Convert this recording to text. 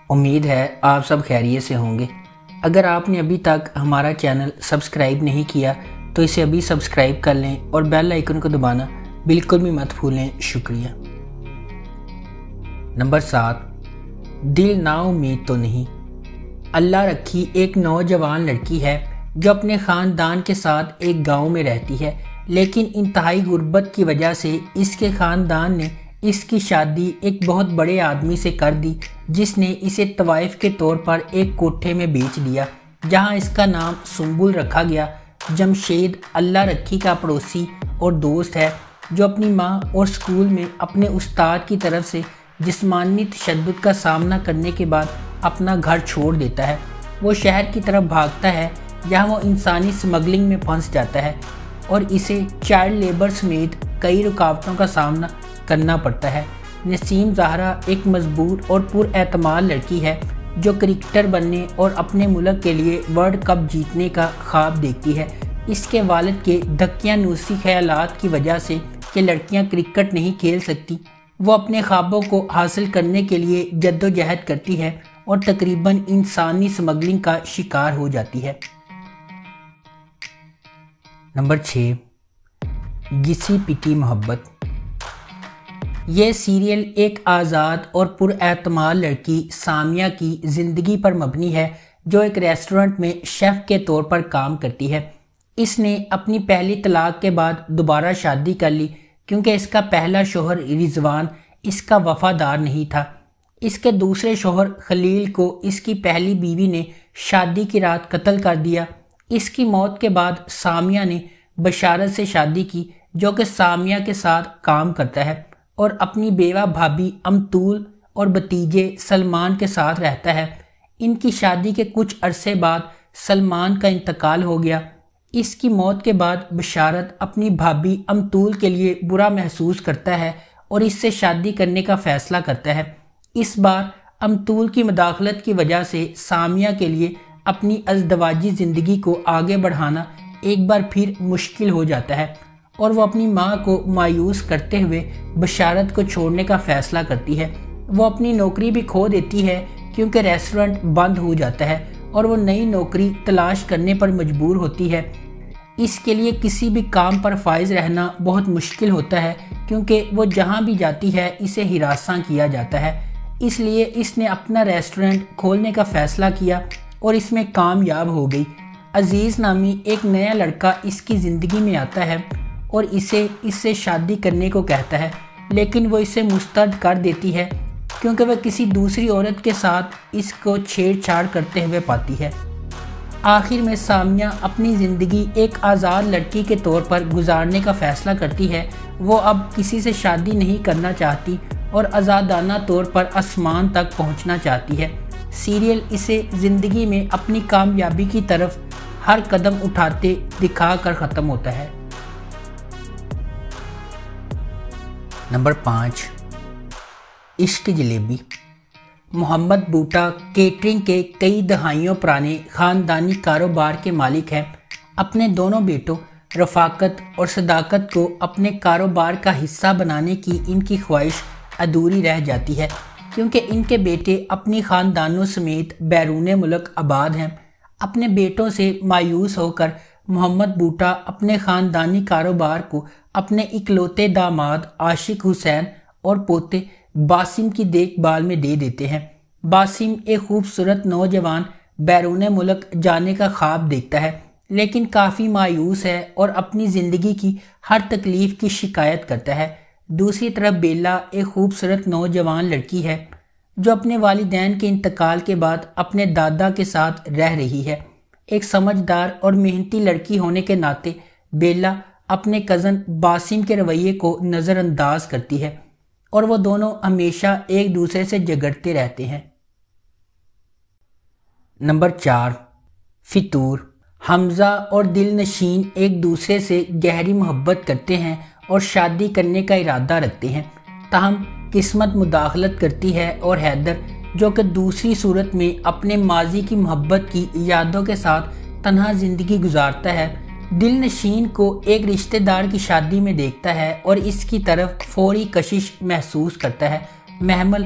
امید ہے آپ سب خیریت سے ہوں گے۔ اگر آپ نے ابھی تک ہمارا چینل سبسکرائب نہیں کیا تو اسے ابھی سبسکرائب کر لیں اور بیل آئیکن کو دبانا بالکل بھی مت بھولیں۔ شکریہ۔ نمبر 7، دل نا امید تو نہیں۔ اللہ رکھی ایک نوجوان لڑکی ہے جو اپنے خاندان کے ساتھ ایک گاؤں میں رہتی ہے، لیکن انتہائی غربت کی وجہ سے اس کے خاندان نے اس کی شادی ایک بہت بڑے آدمی سے کر دی، جس نے اسے طوائف کے طور پر ایک کوٹھے میں بیچ دیا، جہاں اس کا نام سنبل رکھا گیا۔ جمشید اللہ رکھی کا پڑوسی اور دوست ہے، جو اپنی ماں اور اسکول میں اپنے استاد کی طرف سے جسمانی تشدد کا سامنا کرنے کے بعد اپنا گھر چھوڑ دیتا ہے۔ وہ شہر کی طرف بھاگتا ہے، جہاں وہ انسانی سمگلنگ میں پھنس جاتا ہے اور اسے چائلڈ لیبر سمیت کئی رکاوٹوں کا سامنا کرنا پڑتا ہے۔ نسیم زہرا ایک مضبوط اور پر اعتماد لڑکی ہے جو کرکٹر بننے اور اپنے ملک کے لیے ورلڈ کپ جیتنے کا خواب دیکھتی ہے۔ اس کے والد کے دھکیانوسی خیالات کی وجہ سے کہ لڑکیاں کرکٹ نہیں کھیل سکتی، وہ اپنے خوابوں کو حاصل کرنے کے لیے جدوجہد کرتی ہے اور تقریباً انسانی سمگلنگ کا شکار ہو جاتی ہے۔ نمبر 6، گھسی پٹی محبت۔ یہ سیریل ایک آزاد اور پر اعتماد لڑکی سامیہ کی زندگی پر مبنی ہے، جو ایک ریسٹورنٹ میں شیف کے طور پر کام کرتی ہے۔ اس نے اپنی پہلی طلاق کے بعد دوبارہ شادی کر لی، کیونکہ اس کا پہلا شوہر رضوان اس کا وفادار نہیں تھا۔ اس کے دوسرے شوہر خلیل کو اس کی پہلی بیوی نے شادی کی رات قتل کر دیا۔ اس کی موت کے بعد سامیہ نے بشارت سے شادی کی، جو کہ سامیہ کے ساتھ کام کرتا ہے اور اپنی بیوہ بھابھی امطول اور بھتیجے سلمان کے ساتھ رہتا ہے۔ ان کی شادی کے کچھ عرصے بعد سلمان کا انتقال ہو گیا۔ اس کی موت کے بعد بشارت اپنی بھابھی امطول کے لیے برا محسوس کرتا ہے اور اس سے شادی کرنے کا فیصلہ کرتا ہے۔ اس بار امطول کی مداخلت کی وجہ سے سامیہ کے لیے اپنی ازدواجی زندگی کو آگے بڑھانا ایک بار پھر مشکل ہو جاتا ہے اور وہ اپنی ماں کو مایوس کرتے ہوئے بشارت کو چھوڑنے کا فیصلہ کرتی ہے۔ وہ اپنی نوکری بھی کھو دیتی ہے کیونکہ ریسٹورنٹ بند ہو جاتا ہے اور وہ نئی نوکری تلاش کرنے پر مجبور ہوتی ہے۔ اس کے لیے کسی بھی کام پر فائز رہنا بہت مشکل ہوتا ہے، کیونکہ وہ جہاں بھی جاتی ہے اسے ہراساں کیا جاتا ہے۔ اس لیے اس نے اپنا ریسٹورنٹ کھولنے کا فیصلہ کیا اور اس میں کامیاب ہو گئی۔ عزیز نامی ایک نیا لڑکا اس کی زندگی میں آتا ہے اور اس سے شادی کرنے کو کہتا ہے، لیکن وہ اسے مسترد کر دیتی ہے کیونکہ وہ کسی دوسری عورت کے ساتھ اس کو چھیڑ چھاڑ کرتے ہوئے پاتی ہے۔ آخر میں سامیہ اپنی زندگی ایک آزاد لڑکی کے طور پر گزارنے کا فیصلہ کرتی ہے۔ وہ اب کسی سے شادی نہیں کرنا چاہتی اور آزادانہ طور پر آسمان تک پہنچنا چاہتی ہے۔ سیریل اسے زندگی میں اپنی کامیابی کی طرف ہر قدم اٹھاتے دکھا کر ختم ہوتا ہے۔ نمبر 5، عشق جلیبی۔ محمد بوٹا کیٹرنگ کے کئی دہائیوں پرانے خاندانی کاروبار کے مالک ہیں۔ اپنے دونوں بیٹوں رفاقت اور صداقت کو اپنے کاروبار کا حصہ بنانے کی ان کی خواہش ادھوری رہ جاتی ہے، کیونکہ ان کے بیٹے اپنی خاندانوں سمیت بیرون ملک آباد ہیں۔ اپنے بیٹوں سے مایوس ہو کر محمد بوٹا اپنے خاندانی کاروبار کو اپنے اکلوتے داماد عاشق حسین اور پوتے باسم کی دیکھ بھال میں دے دیتے ہیں۔ باسم ایک خوبصورت نوجوان بیرون ملک جانے کا خواب دیکھتا ہے، لیکن کافی مایوس ہے اور اپنی زندگی کی ہر تکلیف کی شکایت کرتا ہے۔ دوسری طرف بیلا ایک خوبصورت نوجوان لڑکی ہے جو اپنے والدین کے انتقال کے بعد اپنے دادا کے ساتھ رہ رہی ہے۔ ایک سمجھدار اور محنتی لڑکی ہونے کے ناطے بیلا اپنے کزن باسم کے رویے کو نظر انداز کرتی ہے اور وہ دونوں ہمیشہ ایک دوسرے سے جھگڑتے رہتے ہیں۔ نمبر 4، فطور۔ حمزہ اور دل نشین ایک دوسرے سے گہری محبت کرتے ہیں اور شادی کرنے کا ارادہ رکھتے ہیں، تاہم قسمت مداخلت کرتی ہے اور حیدر، جو کہ دوسری صورت میں اپنے ماضی کی محبت کی یادوں کے ساتھ تنہا زندگی گزارتا ہے، دل نشین کو ایک رشتہ دار کی شادی میں دیکھتا ہے اور اس کی طرف فوری کشش محسوس کرتا ہے۔ محمل,